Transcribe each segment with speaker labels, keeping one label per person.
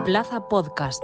Speaker 1: Plaza Podcast.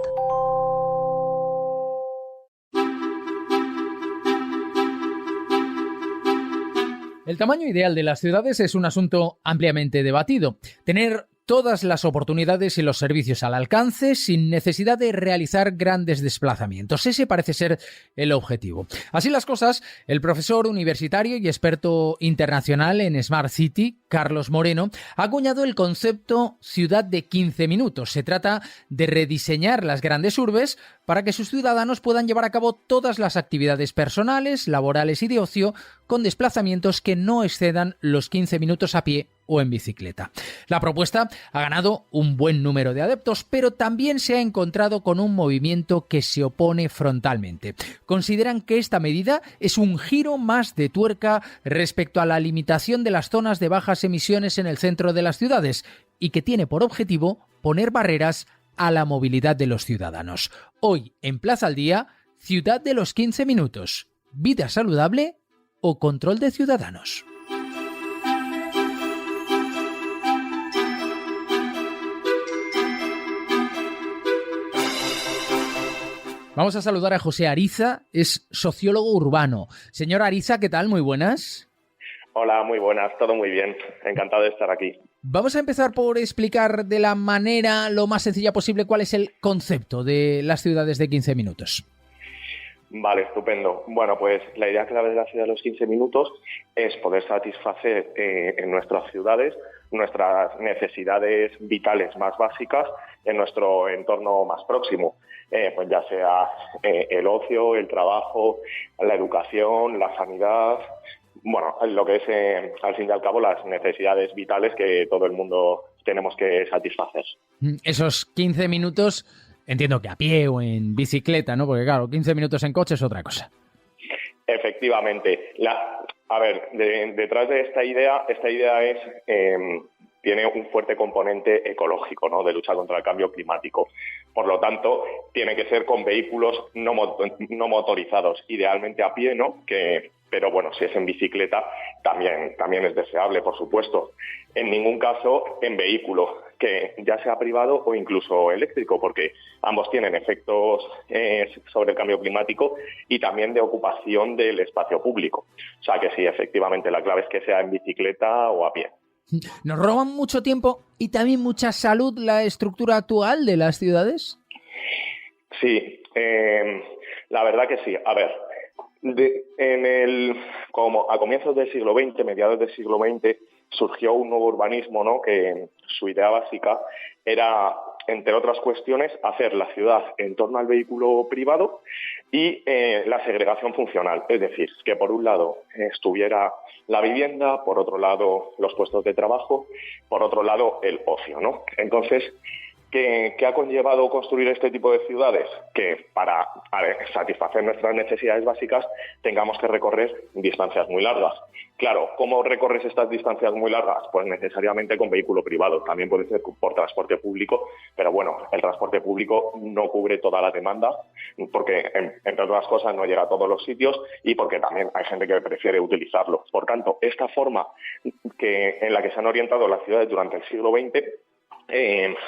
Speaker 2: El tamaño ideal de las ciudades es un asunto ampliamente debatido. Tener todas las oportunidades y los servicios al alcance sin necesidad de realizar grandes desplazamientos. Ese parece ser el objetivo. Así las cosas, el profesor universitario y experto internacional en Smart City, Carlos Moreno, ha acuñado el concepto ciudad de 15 minutos. Se trata de rediseñar las grandes urbes para que sus ciudadanos puedan llevar a cabo todas las actividades personales, laborales y de ocio con desplazamientos que no excedan los 15 minutos a pie o en bicicleta. La propuesta ha ganado un buen número de adeptos, pero también se ha encontrado con un movimiento que se opone frontalmente. Consideran que esta medida es un giro más de tuerca respecto a la limitación de las zonas de bajas emisiones en el centro de las ciudades y que tiene por objetivo poner barreras a la movilidad de los ciudadanos. Hoy, en Plaza al Día, ciudad de los 15 minutos, vida saludable o control de ciudadanos. Vamos a saludar a José Ariza, es sociólogo urbano. Señor Ariza, ¿qué tal? Muy buenas.
Speaker 3: Hola, muy buenas, todo muy bien. Encantado de estar aquí.
Speaker 2: Vamos a empezar por explicar de la manera lo más sencilla posible cuál es el concepto de las ciudades de 15 minutos.
Speaker 3: Vale, estupendo. Bueno, pues la idea clave de la ciudad de los 15 minutos es poder satisfacer en nuestras ciudades nuestras necesidades vitales más básicas en nuestro entorno más próximo. Pues ya sea el ocio, el trabajo, la educación, la sanidad, bueno, lo que es al fin y al cabo las necesidades vitales que todo el mundo tenemos que satisfacer.
Speaker 2: Esos 15 minutos, entiendo que a pie o en bicicleta, ¿no? Porque claro, 15 minutos en coche es otra cosa.
Speaker 3: Efectivamente. Detrás de esta idea tiene un fuerte componente ecológico, ¿no? De lucha contra el cambio climático. Por lo tanto, tiene que ser con vehículos no motorizados, idealmente a pie, ¿no? Pero bueno, si es en bicicleta, también es deseable, por supuesto. En ningún caso en vehículo, que ya sea privado o incluso eléctrico, porque ambos tienen efectos sobre el cambio climático y también de ocupación del espacio público. O sea que sí, efectivamente, la clave es que sea en bicicleta o a pie.
Speaker 2: ¿Nos roban mucho tiempo y también mucha salud la estructura actual de las ciudades?
Speaker 3: Sí, la verdad que sí. A ver, como a comienzos del siglo XX, mediados del siglo XX, surgió un nuevo urbanismo, ¿no? Que su idea básica era, entre otras cuestiones, hacer la ciudad en torno al vehículo privado y la segregación funcional. Es decir, que por un lado estuviera la vivienda, por otro lado los puestos de trabajo, por otro lado el ocio, ¿no? Entonces, ¿qué ha conllevado construir este tipo de ciudades? Que para satisfacer nuestras necesidades básicas tengamos que recorrer distancias muy largas. Claro, ¿cómo recorres estas distancias muy largas? Pues necesariamente con vehículo privado. También puede ser por transporte público, pero bueno, el transporte público no cubre toda la demanda porque, entre otras cosas, no llega a todos los sitios y porque también hay gente que prefiere utilizarlo. Por tanto, esta forma en la que se han orientado las ciudades durante el siglo XX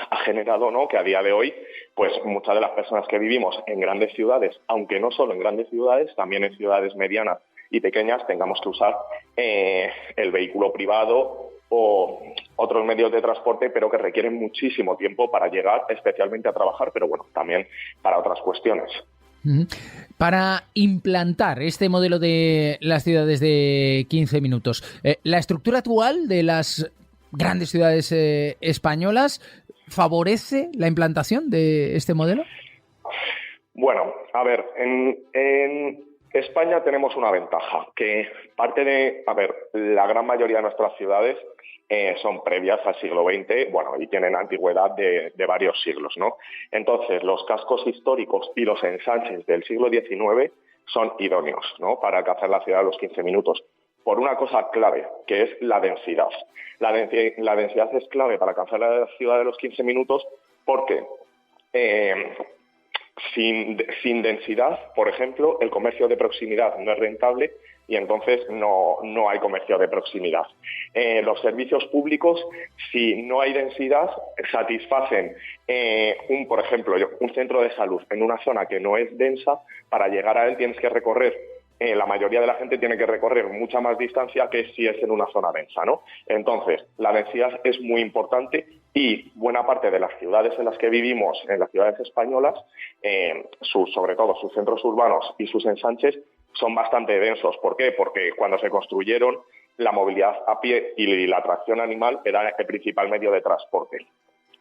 Speaker 3: ha generado, ¿no?, que a día de hoy, pues muchas de las personas que vivimos en grandes ciudades, aunque no solo en grandes ciudades, también en ciudades medianas y pequeñas, tengamos que usar el vehículo privado o otros medios de transporte, pero que requieren muchísimo tiempo para llegar, especialmente a trabajar, pero bueno, también para otras cuestiones.
Speaker 2: Para implantar este modelo de las ciudades de 15 minutos, ¿la estructura actual de las grandes ciudades españolas favorece la implantación de este modelo?
Speaker 3: Bueno, a ver, en España tenemos una ventaja, que la gran mayoría de nuestras ciudades son previas al siglo XX, bueno, y tienen antigüedad de varios siglos, ¿no? Entonces, los cascos históricos y los ensanches del siglo XIX son idóneos, ¿no?, para alcanzar la ciudad a los 15 minutos. Por una cosa clave, que es la densidad. La densidad es clave para alcanzar la ciudad de los 15 minutos porque sin densidad, por ejemplo, el comercio de proximidad no es rentable y entonces no hay comercio de proximidad. Los servicios públicos, si no hay densidad, satisfacen por ejemplo, un centro de salud en una zona que no es densa. Para llegar a él tienes que recorrer, la mayoría de la gente tiene que recorrer mucha más distancia que si es en una zona densa, ¿no? Entonces, la densidad es muy importante y buena parte de las ciudades en las que vivimos, en las ciudades españolas, sobre todo sus centros urbanos y sus ensanches, son bastante densos. ¿Por qué? Porque cuando se construyeron, la movilidad a pie y la tracción animal era el principal medio de transporte.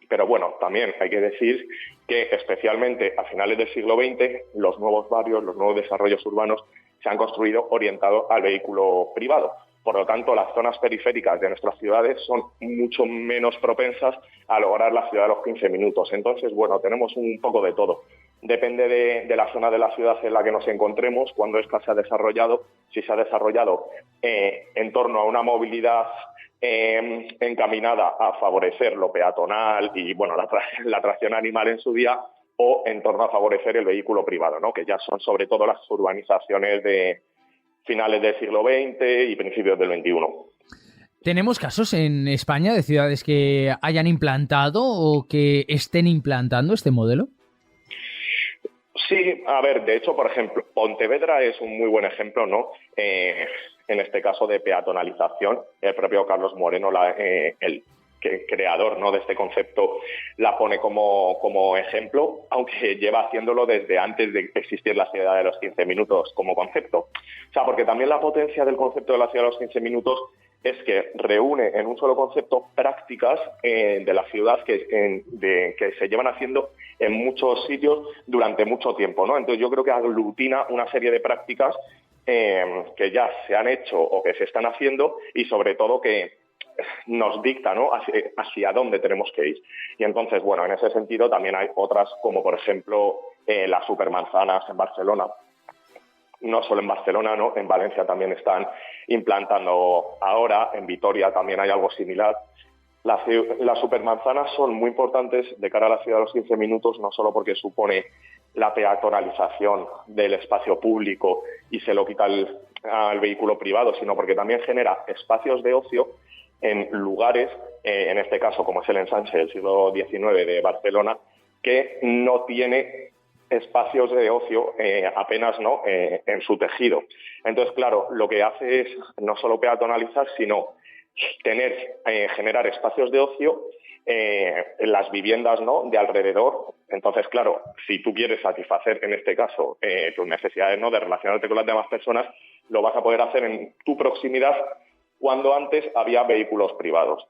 Speaker 3: Pero bueno, también hay que decir que especialmente a finales del siglo XX, los nuevos barrios, los nuevos desarrollos urbanos se han construido orientados al vehículo privado. Por lo tanto, las zonas periféricas de nuestras ciudades son mucho menos propensas a lograr la ciudad de los 15 minutos. Entonces, bueno, tenemos un poco de todo. Depende de la zona de la ciudad en la que nos encontremos, cuando esta se ha desarrollado. Si se ha desarrollado en torno a una movilidad encaminada a favorecer lo peatonal y bueno, la tracción animal en su día, o en torno a favorecer el vehículo privado, ¿no? Que ya son sobre todo las urbanizaciones de finales del siglo XX y principios del XXI.
Speaker 2: ¿Tenemos casos en España de ciudades que hayan implantado o que estén implantando este modelo?
Speaker 3: Sí, a ver, de hecho, por ejemplo, Pontevedra es un muy buen ejemplo, ¿no? En este caso de peatonalización. El propio Carlos Moreno, el creador, ¿no?, de este concepto, la pone como ejemplo, aunque lleva haciéndolo desde antes de existir la ciudad de los 15 minutos como concepto. O sea, porque también la potencia del concepto de la ciudad de los 15 minutos es que reúne en un solo concepto prácticas de la ciudad que se llevan haciendo en muchos sitios durante mucho tiempo, ¿no? Entonces yo creo que aglutina una serie de prácticas que ya se han hecho o que se están haciendo y sobre todo que nos dicta, ¿no?, hacia dónde tenemos que ir. Y entonces, bueno, en ese sentido también hay otras, como por ejemplo las supermanzanas en Barcelona. No solo en Barcelona, ¿no? En Valencia también están implantando ahora, en Vitoria también hay algo similar. Las supermanzanas son muy importantes de cara a la ciudad de los 15 minutos, no solo porque supone la peatonalización del espacio público y se lo quita al vehículo privado, sino porque también genera espacios de ocio en lugares, en este caso como es el ensanche del siglo XIX de Barcelona, que no tiene espacios de ocio apenas, ¿no?, en su tejido. Entonces, claro, lo que hace es no solo peatonalizar, sino generar espacios de ocio en las viviendas, ¿no?, de alrededor. Entonces, claro, si tú quieres satisfacer, en este caso, tus necesidades, ¿no?, de relacionarte con las demás personas, lo vas a poder hacer en tu proximidad, cuando antes había vehículos privados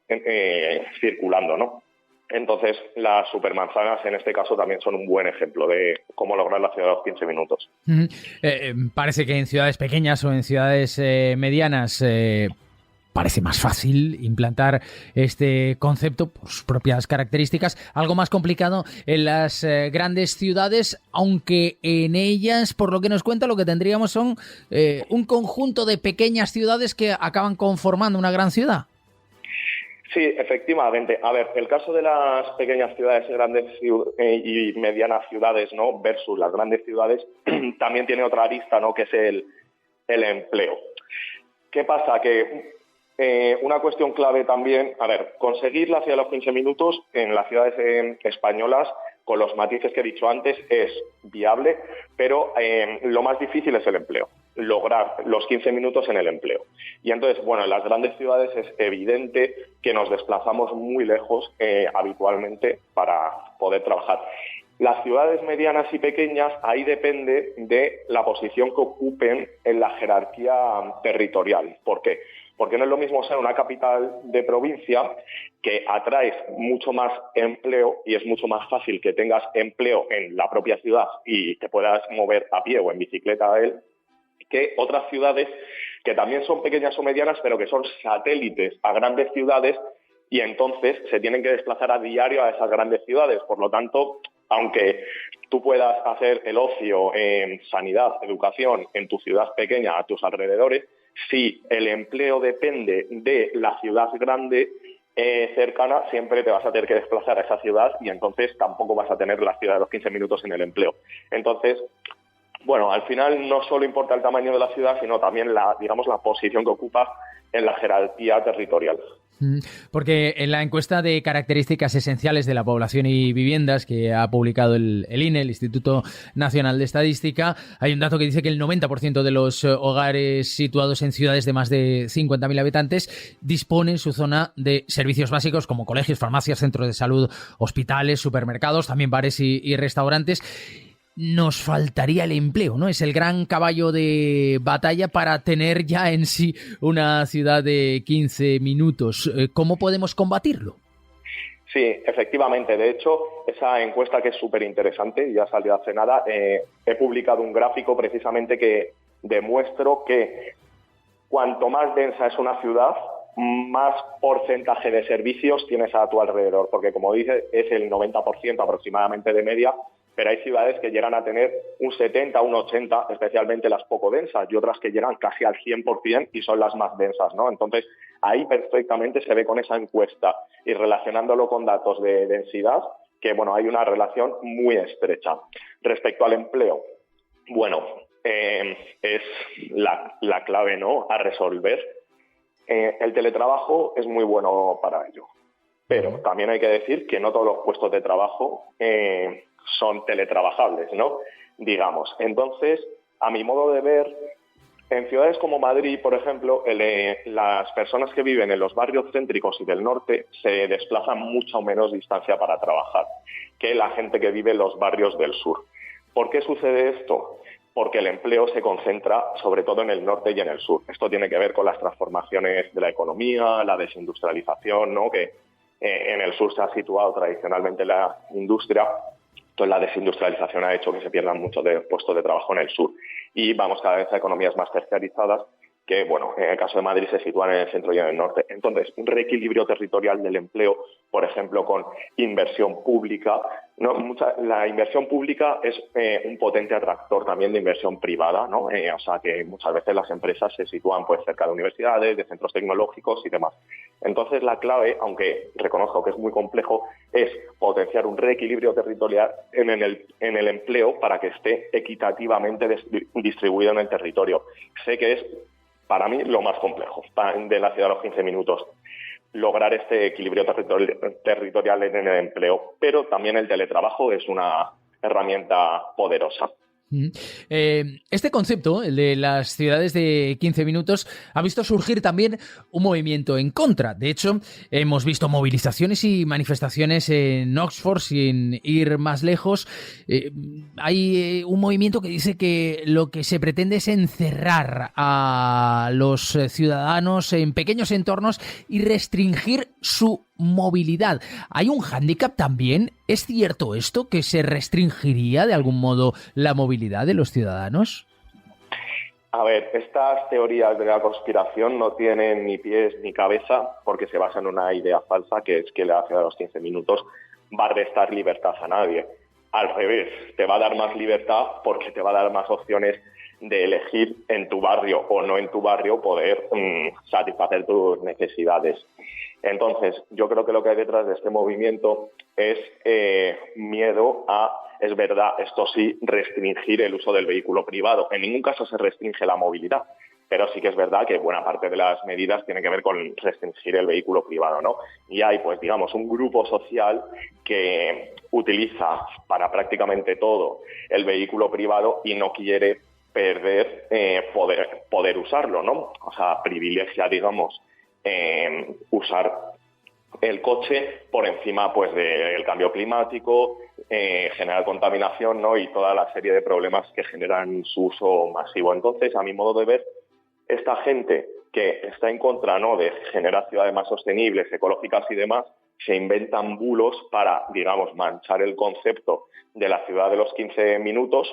Speaker 3: circulando, ¿no? Entonces, las supermanzanas en este caso también son un buen ejemplo de cómo lograr la ciudad de los 15 minutos.
Speaker 2: Parece que en ciudades pequeñas o en ciudades medianas parece más fácil implantar este concepto por sus propias características. Algo más complicado en las grandes ciudades, aunque en ellas, por lo que nos cuenta, lo que tendríamos son un conjunto de pequeñas ciudades que acaban conformando una gran ciudad.
Speaker 3: Sí, efectivamente. A ver, el caso de las pequeñas ciudades, grandes y medianas ciudades, ¿no?, versus las grandes ciudades, también tiene otra arista, ¿no?, que es el empleo. ¿Qué pasa? Que una cuestión clave también, a ver, conseguir la ciudad de los 15 minutos en las ciudades españolas, con los matices que he dicho antes, es viable, pero lo más difícil es el empleo, lograr los 15 minutos en el empleo. Y entonces, bueno, en las grandes ciudades es evidente que nos desplazamos muy lejos habitualmente para poder trabajar. Las ciudades medianas y pequeñas, ahí depende de la posición que ocupen en la jerarquía territorial. ¿Por qué? Porque no es lo mismo ser una capital de provincia, que atraes mucho más empleo y es mucho más fácil que tengas empleo en la propia ciudad y te puedas mover a pie o en bicicleta a él, que otras ciudades que también son pequeñas o medianas, pero que son satélites a grandes ciudades y entonces se tienen que desplazar a diario a esas grandes ciudades. Por lo tanto, aunque tú puedas hacer el ocio en sanidad, educación, en tu ciudad pequeña, a tus alrededores, si el empleo depende de la ciudad grande cercana, siempre te vas a tener que desplazar a esa ciudad y entonces tampoco vas a tener la ciudad de los 15 minutos en el empleo. Entonces, Bueno, al final no solo importa el tamaño de la ciudad, sino también la posición que ocupa en la jerarquía territorial.
Speaker 2: Porque en la encuesta de características esenciales de la población y viviendas que ha publicado el INE, el Instituto Nacional de Estadística, hay un dato que dice que el 90% de los hogares situados en ciudades de más de 50.000 habitantes disponen en su zona de servicios básicos como colegios, farmacias, centros de salud, hospitales, supermercados, también bares y restaurantes. Nos faltaría el empleo, ¿no? Es el gran caballo de batalla para tener ya en sí una ciudad de 15 minutos. ¿Cómo podemos combatirlo?
Speaker 3: Sí, efectivamente. De hecho, esa encuesta, que es súper interesante, ya salió hace nada, he publicado un gráfico precisamente que demuestro que cuanto más densa es una ciudad, más porcentaje de servicios tienes a tu alrededor, porque como dices, es el 90% aproximadamente de media, pero hay ciudades que llegan a tener un 70, un 80, especialmente las poco densas, y otras que llegan casi al 100% y son las más densas, ¿no? Entonces, ahí perfectamente se ve con esa encuesta y relacionándolo con datos de densidad, que, bueno, hay una relación muy estrecha. Respecto al empleo, bueno, es la clave, ¿no?, a resolver. El teletrabajo es muy bueno para ello, pero también hay que decir que no todos los puestos de trabajo son teletrabajables, ¿no? Digamos. Entonces, a mi modo de ver, en ciudades como Madrid, por ejemplo, las personas que viven en los barrios céntricos y del norte se desplazan mucha o menos distancia para trabajar que la gente que vive en los barrios del sur. ¿Por qué sucede esto? Porque el empleo se concentra sobre todo en el norte y en el sur. Esto tiene que ver con las transformaciones de la economía, la desindustrialización, ¿no?, que en el sur se ha situado tradicionalmente la industria. Entonces, la desindustrialización ha hecho que se pierdan muchos puestos de trabajo en el sur. Y vamos cada vez a economías más terciarizadas que, bueno, en el caso de Madrid se sitúan en el centro y en el norte. Entonces, un reequilibrio territorial del empleo, por ejemplo, con inversión pública, ¿no? La inversión pública es un potente atractor también de inversión privada, ¿no? O sea, que muchas veces las empresas se sitúan pues cerca de universidades, de centros tecnológicos y demás. Entonces, la clave, aunque reconozco que es muy complejo, es potenciar un reequilibrio territorial en el empleo para que esté equitativamente distribuido en el territorio. Sé que es, para mí, lo más complejo de la ciudad de los 15 minutos, lograr este equilibrio territorial en el empleo, pero también el teletrabajo es una herramienta poderosa.
Speaker 2: Este concepto, el de las ciudades de 15 minutos, ha visto surgir también un movimiento en contra. De hecho, hemos visto movilizaciones y manifestaciones en Oxford, sin ir más lejos. Hay un movimiento que dice que lo que se pretende es encerrar a los ciudadanos en pequeños entornos y restringir su movilidad. ¿Hay un hándicap también? ¿Es cierto esto, que se restringiría de algún modo la movilidad de los ciudadanos?
Speaker 3: A ver, estas teorías de la conspiración no tienen ni pies ni cabeza porque se basan en una idea falsa, que es que la ciudad de los 15 minutos va a restar libertad a nadie. Al revés, te va a dar más libertad porque te va a dar más opciones de elegir en tu barrio o no en tu barrio poder satisfacer tus necesidades. Entonces, yo creo que lo que hay detrás de este movimiento es miedo a, es verdad, esto sí, restringir el uso del vehículo privado. En ningún caso se restringe la movilidad, pero sí que es verdad que buena parte de las medidas tienen que ver con restringir el vehículo privado, ¿no? Y hay, pues, digamos, un grupo social que utiliza para prácticamente todo el vehículo privado y no quiere perder poder usarlo, ¿no? O sea, privilegia, digamos, usar el coche por encima pues del cambio climático, generar contaminación, ¿no?, y toda la serie de problemas que generan su uso masivo. Entonces, a mi modo de ver, esta gente que está en contra, ¿no?, de generar ciudades más sostenibles, ecológicas y demás, se inventan bulos para, digamos, manchar el concepto de la ciudad de los 15 minutos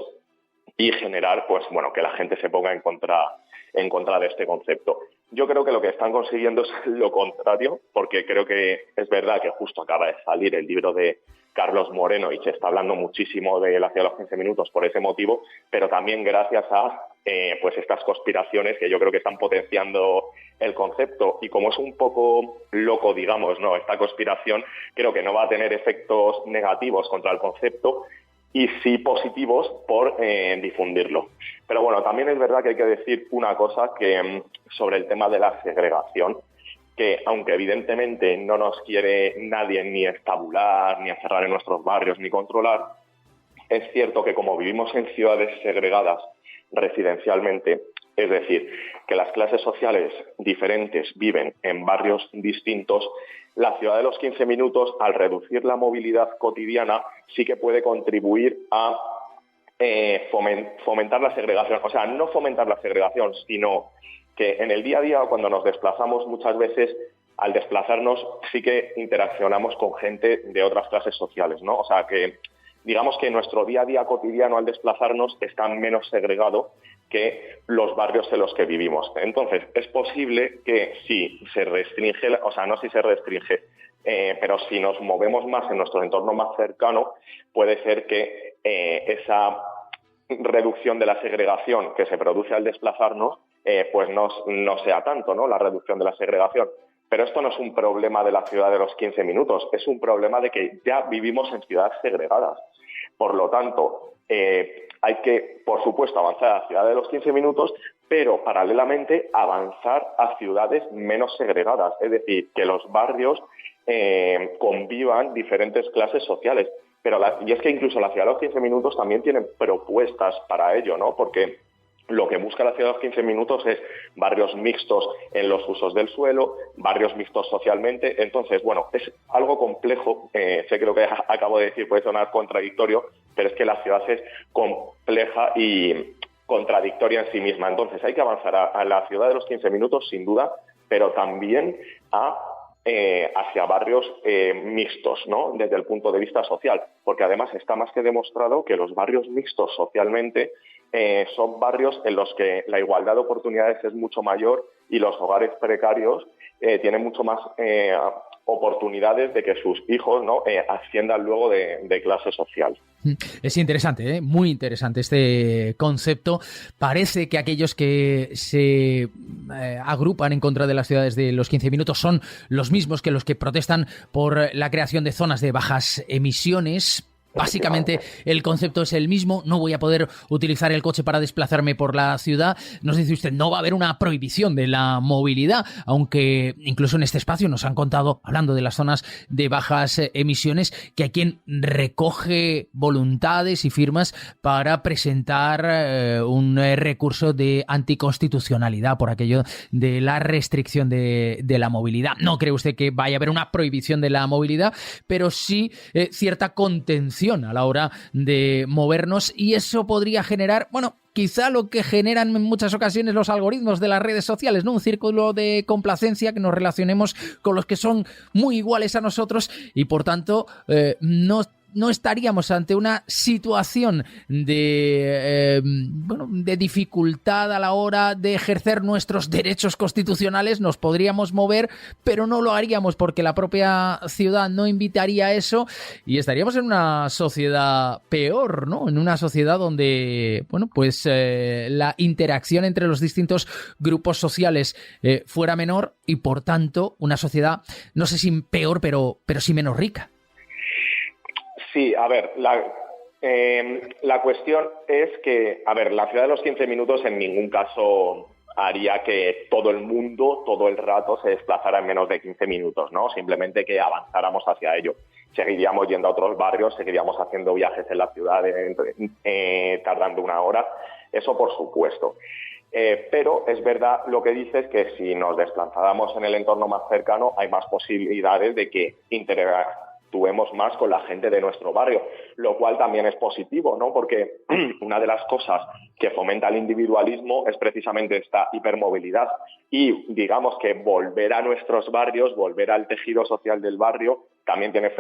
Speaker 3: y generar, pues bueno, que la gente se ponga en contra de este concepto. Yo creo que lo que están consiguiendo es lo contrario, porque creo que es verdad que justo acaba de salir el libro de Carlos Moreno y se está hablando muchísimo de la ciudad de los 15 minutos por ese motivo, pero también gracias a pues estas conspiraciones que yo creo que están potenciando el concepto. Y como es un poco loco, digamos, ¿no?, esta conspiración, creo que no va a tener efectos negativos contra el concepto, y sí positivos por difundirlo. Pero bueno, también es verdad que hay que decir una cosa que sobre el tema de la segregación, que aunque evidentemente no nos quiere nadie ni estabular, ni encerrar en nuestros barrios, ni controlar, es cierto que como vivimos en ciudades segregadas residencialmente, es decir, que las clases sociales diferentes viven en barrios distintos, la ciudad de los 15 minutos, al reducir la movilidad cotidiana, sí que puede contribuir a fomentar la segregación. O sea, no fomentar la segregación, sino que en el día a día, cuando nos desplazamos, muchas veces, al desplazarnos, sí que interaccionamos con gente de otras clases sociales, ¿no? O sea, que digamos que nuestro día a día cotidiano al desplazarnos está menos segregado que los barrios en los que vivimos. Entonces, es posible que si se restringe, o sea, no si se restringe, pero si nos movemos más en nuestro entorno más cercano, puede ser que esa reducción de la segregación que se produce al desplazarnos, pues no sea tanto, ¿no?, la reducción de la segregación. Pero esto no es un problema de la ciudad de los 15 minutos, es un problema de que ya vivimos en ciudades segregadas. Por lo tanto, hay que, por supuesto, avanzar a la ciudad de los 15 minutos, pero paralelamente avanzar a ciudades menos segregadas, es decir, que los barrios convivan diferentes clases sociales. Y es que incluso la ciudad de los 15 minutos también tiene propuestas para ello, ¿no? Porque lo que busca la ciudad de los 15 minutos es barrios mixtos en los usos del suelo, barrios mixtos socialmente. Entonces, bueno, es algo complejo. Sé que lo que acabo de decir puede sonar contradictorio, pero es que la ciudad es compleja y contradictoria en sí misma. Entonces, hay que avanzar a la ciudad de los 15 minutos, sin duda, pero también hacia barrios mixtos, ¿no?, desde el punto de vista social, porque además está más que demostrado que los barrios mixtos socialmente son barrios en los que la igualdad de oportunidades es mucho mayor y los hogares precarios tienen mucho más oportunidades de que sus hijos, ¿no?, asciendan luego de clase social.
Speaker 2: Es interesante, muy interesante este concepto. Parece que aquellos que se agrupan en contra de las ciudades de los 15 minutos son los mismos que los que protestan por la creación de zonas de bajas emisiones. Básicamente el concepto es el mismo, no voy a poder utilizar el coche para desplazarme por la ciudad. Nos dice usted, no va a haber una prohibición de la movilidad, aunque incluso en este espacio nos han contado, hablando de las zonas de bajas emisiones, que hay quien recoge voluntades y firmas para presentar un recurso de anticonstitucionalidad por aquello de la restricción de la movilidad. No cree usted que vaya a haber una prohibición de la movilidad, pero sí cierta contención a la hora de movernos, y eso podría generar, bueno, quizá lo que generan en muchas ocasiones los algoritmos de las redes sociales, ¿no? Un círculo de complacencia, que nos relacionemos con los que son muy iguales a nosotros y por tanto no estaríamos ante una situación de dificultad a la hora de ejercer nuestros derechos constitucionales. Nos podríamos mover, pero no lo haríamos porque la propia ciudad no invitaría a eso y estaríamos en una sociedad peor, ¿no? En una sociedad donde, bueno, pues la interacción entre los distintos grupos sociales fuera menor y, por tanto, una sociedad, no sé si peor, pero sí menos rica.
Speaker 3: Sí, a ver, la cuestión es que, a ver, la ciudad de los 15 minutos en ningún caso haría que todo el mundo, todo el rato, se desplazara en menos de 15 minutos, ¿no? Simplemente que avanzáramos hacia ello. Seguiríamos yendo a otros barrios, seguiríamos haciendo viajes en la ciudad tardando 1 hora, eso por supuesto. Pero es verdad lo que dices, que si nos desplazáramos en el entorno más cercano hay más posibilidades de que interactuemos más con la gente de nuestro barrio, lo cual también es positivo, ¿no? Porque una de las cosas que fomenta el individualismo es precisamente esta hipermovilidad y digamos que volver a nuestros barrios, volver al tejido social del barrio también tiene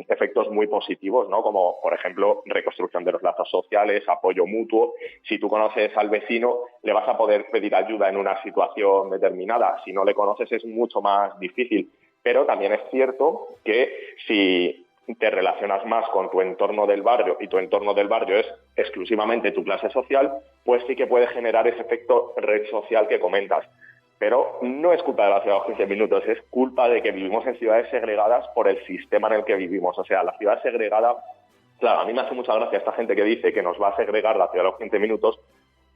Speaker 3: efectos muy positivos, ¿no? Como, por ejemplo, reconstrucción de los lazos sociales, apoyo mutuo. Si tú conoces al vecino, le vas a poder pedir ayuda en una situación determinada. Si no le conoces, es mucho más difícil. Pero también es cierto que si te relacionas más con tu entorno del barrio y tu entorno del barrio es exclusivamente tu clase social, pues sí que puede generar ese efecto red social que comentas. Pero no es culpa de la ciudad de los 15 minutos, es culpa de que vivimos en ciudades segregadas por el sistema en el que vivimos. O sea, la ciudad segregada Claro, a mí me hace mucha gracia esta gente que dice que nos va a segregar la ciudad a los 15 minutos,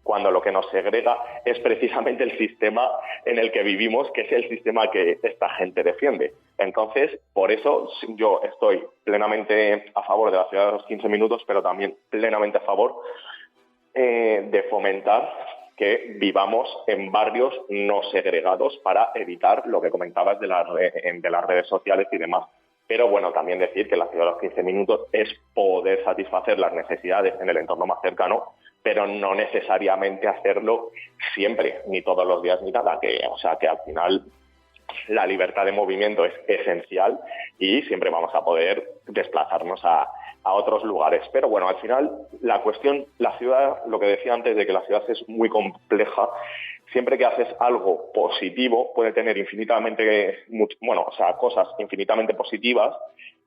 Speaker 3: cuando lo que nos segrega es precisamente el sistema en el que vivimos, que es el sistema que esta gente defiende. Entonces, por eso yo estoy plenamente a favor de la ciudad de los 15 minutos, pero también plenamente a favor de fomentar que vivamos en barrios no segregados para evitar lo que comentabas de las redes sociales y demás. Pero bueno, también decir que la ciudad de los 15 minutos es poder satisfacer las necesidades en el entorno más cercano, pero no necesariamente hacerlo siempre, ni todos los días, ni nada. Que al final la libertad de movimiento es esencial y siempre vamos a poder desplazarnos a otros lugares. Pero bueno, al final la cuestión, la ciudad, lo que decía antes de que la ciudad es muy compleja, siempre que haces algo positivo puede tener cosas infinitamente positivas,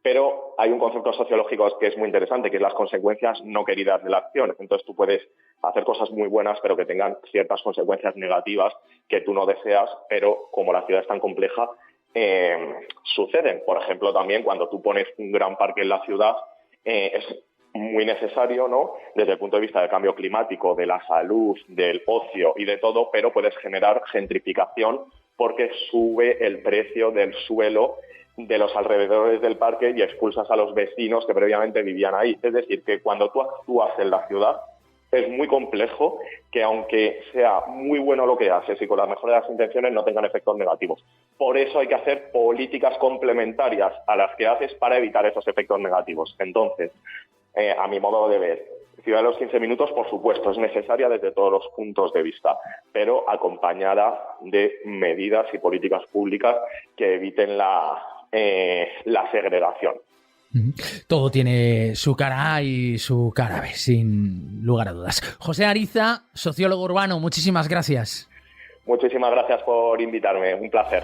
Speaker 3: pero hay un concepto sociológico que es muy interesante, que es las consecuencias no queridas de la acción. Entonces tú puedes hacer cosas muy buenas, pero que tengan ciertas consecuencias negativas que tú no deseas, pero como la ciudad es tan compleja, suceden. Por ejemplo, también cuando tú pones un gran parque en la ciudad, es muy necesario, ¿no?, desde el punto de vista del cambio climático, de la salud, del ocio y de todo, pero puedes generar gentrificación porque sube el precio del suelo de los alrededores del parque y expulsas a los vecinos que previamente vivían ahí. Es decir, que cuando tú actúas en la ciudad es muy complejo que, aunque sea muy bueno lo que haces y con las mejores de las intenciones, no tengan efectos negativos. Por eso hay que hacer políticas complementarias a las que haces para evitar esos efectos negativos. Entonces, a mi modo de ver, ciudad de los 15 minutos, por supuesto, es necesaria desde todos los puntos de vista, pero acompañada de medidas y políticas públicas que eviten la segregación.
Speaker 2: Todo tiene su cara A y su cara B, sin lugar a dudas. José Ariza, sociólogo urbano, muchísimas gracias.
Speaker 3: Muchísimas gracias por invitarme, un placer.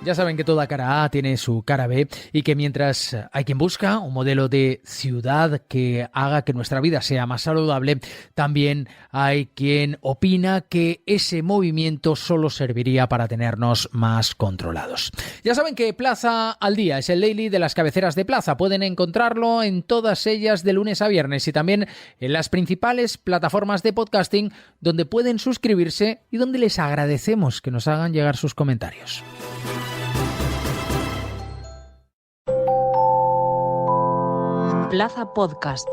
Speaker 2: Ya saben que toda cara A tiene su cara B y que mientras hay quien busca un modelo de ciudad que haga que nuestra vida sea más saludable, también hay quien opina que ese movimiento solo serviría para tenernos más controlados. Ya saben que Plaza al Día es el daily de las cabeceras de Plaza. Pueden encontrarlo en todas ellas de lunes a viernes y también en las principales plataformas de podcasting donde pueden suscribirse y donde les agradecemos que nos hagan llegar sus comentarios.
Speaker 1: Plaza Podcast.